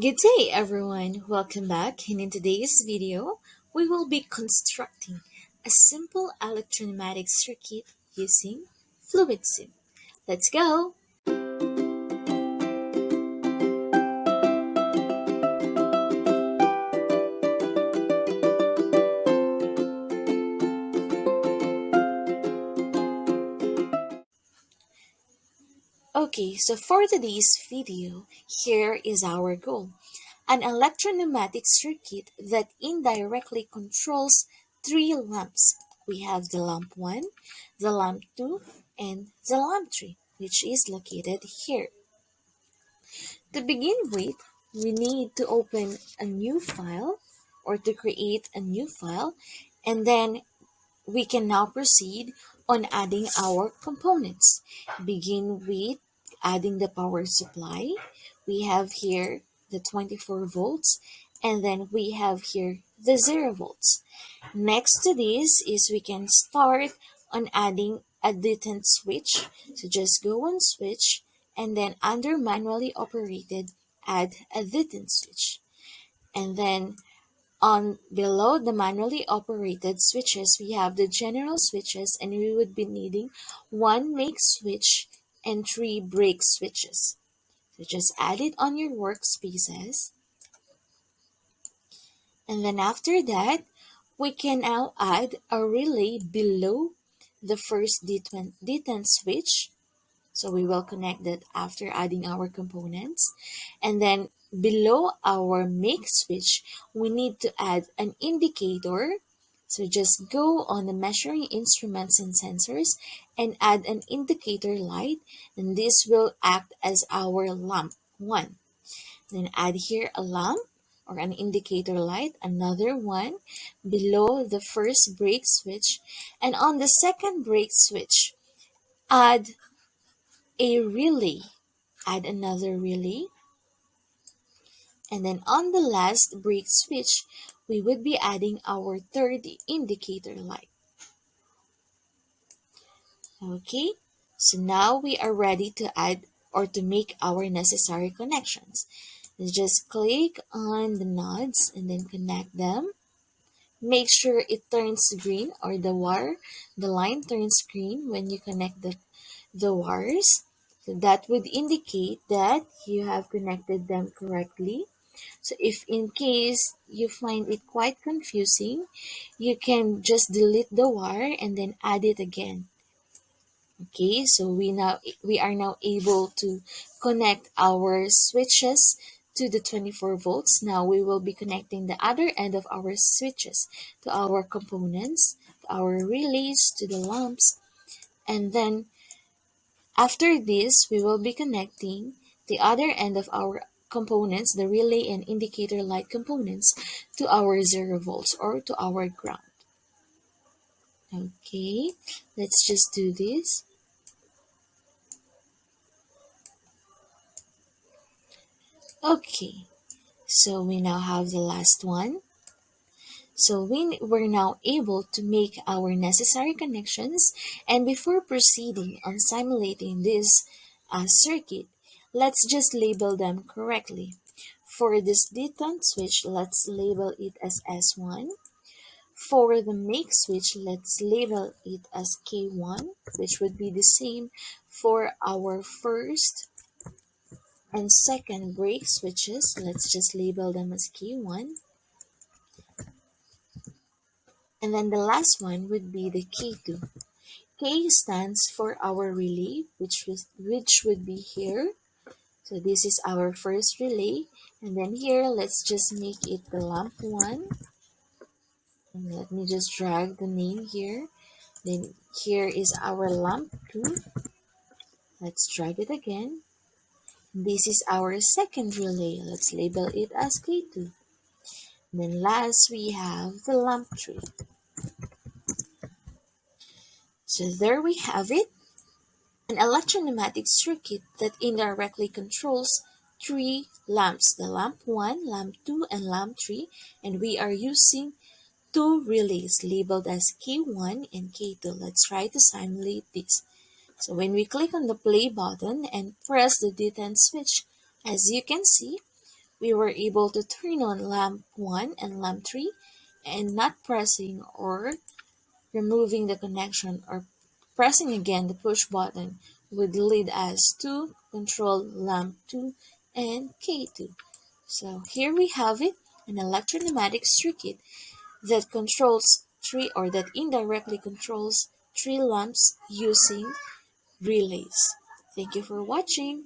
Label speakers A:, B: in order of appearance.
A: Good day, everyone. Welcome back. And in today's video, we will be constructing a simple electropneumatic circuit using FluidSim. Let's go. Okay, so for today's video, here is our goal. An electropneumatic circuit that indirectly controls three lamps. We have the lamp 1, the lamp 2, and the lamp 3, which is located here. To begin with, we need to open a new file or to create a new file, and then we can now proceed on adding our components. Begin with adding the power supply. We have here the 24 volts, and then we have here the 0 volts. Next to this is we can start on adding a detent switch. So just go on switch, and then under manually operated, add a detent switch. And then on below the manually operated switches, we have the general switches, and we would be needing one make switch and three break switches. So just add it on your workspaces. And then after that, we can now add a relay below the first detent switch. So we will connect that after adding our components. And then below our make switch, we need to add an indicator. So just go on the measuring instruments and sensors and add an indicator light, and this will act as our lamp 1. Then add here a lamp or an indicator light, another one below the first brake switch, and on the second brake switch, add a relay. Add another relay. And then on the last brake switch, we would be adding our third indicator light. Okay, so now we are ready to add or to make our necessary connections. Just click on the nodes and then connect them. Make sure it turns green, or the line turns green when you connect the wires. So that would indicate that you have connected them correctly. So if in case you find it quite confusing, you can just delete the wire and then add it again. Okay, so we are now able to connect our switches to the 24 volts. Now we will be connecting the other end of our switches to our components, to our relays, to the lamps, and then after this, we will be connecting the other end of our components, the relay and indicator light components, to our 0 volts or to our ground. Okay, let's just do this. Okay, so we now have the last one. So we were now able to make our necessary connections, and before proceeding on simulating this circuit, let's just label them correctly. For this detent switch, let's label it as S1. For the make switch, let's label it as K1, which would be the same for our first and second brake switches. Let's just label them as K1. And then the last one would be the K2. K stands for our relay, which would be here. So this is our first relay. And then here, let's just make it the lamp 1. And let me just drag the name here. Then here is our lamp 2. Let's drag it again. This is our second relay. Let's label it as K2. And then last, we have the lamp 3. So there we have it. An electropneumatic circuit that indirectly controls three lamps, the lamp 1, lamp 2, and lamp 3, and we are using two relays labeled as K1 and K2. Let's try to simulate this. So when we click on the play button and press the detent switch, as you can see, we were able to turn on lamp 1 and lamp 3, and not pressing or removing the connection or pressing again the push button would lead us to control lamp 2 and K2. So here we have it, an electropneumatic circuit that controls three or that indirectly controls three lamps using relays. Thank you for watching.